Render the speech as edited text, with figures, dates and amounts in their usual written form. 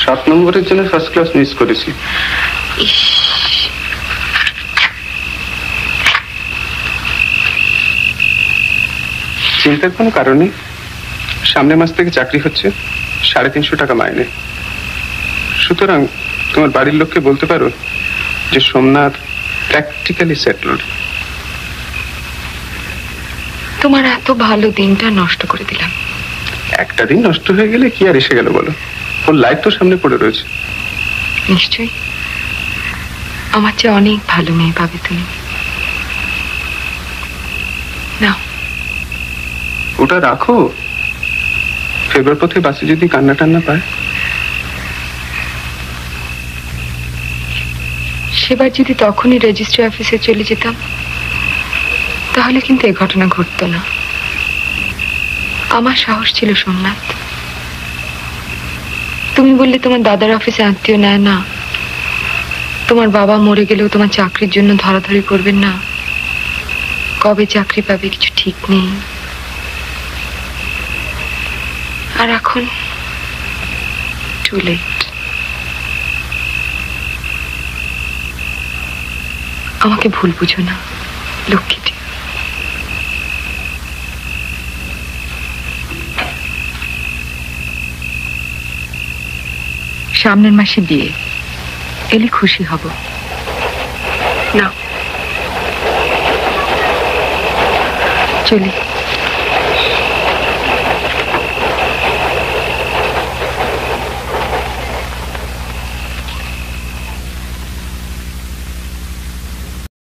7 নম্বরের জন্য first class miss করেছি। চিন্তার কোনো কারণ নেই, সামনের মাস থেকে চাকরি হচ্ছে, 350 টাকা মাইনে। সুতরাং তোমার বাড়ির লোককে বলতে পারো যে সোমনাথ প্র্যাকটিক্যালি সেটলড। তোমার এত ভালো দিনটা নষ্ট করে দিলাম। একটা দিন নষ্ট হয়ে গেলে কি আর এসে গেল বলো, ওর লাইফ তো সামনে পড়ে রয়েছে। নিশ্চয়ই আমার চেয়ে অনেক ভালো মেয়ে পাবে তুমি। নাও ওটা রাখো, ফেরবার পথে বাসে যদি কান্না টান্না পায়। সেবার যদি তখনই রেজিস্ট্রি অফিসে চলে যেতাম তাহলে কিন্তু এই ঘটনা ঘটতো না। আমার সাহস ছিল সোমনাথ। তুমি বললে তোমার দাদার অফিসে আত্মীয় নেয় না, তোমার বাবা মরে গেলেও তোমার চাকরির জন্য ধরাধরি করবেন না, কবে চাকরি পাবে কিছু ঠিক নেই। আর এখন টু লেট। আমাকে ভুল বুঝো না লক্ষ্মীটি। সামনের মাসে বিয়ে, এলে খুশি হব। না চলি।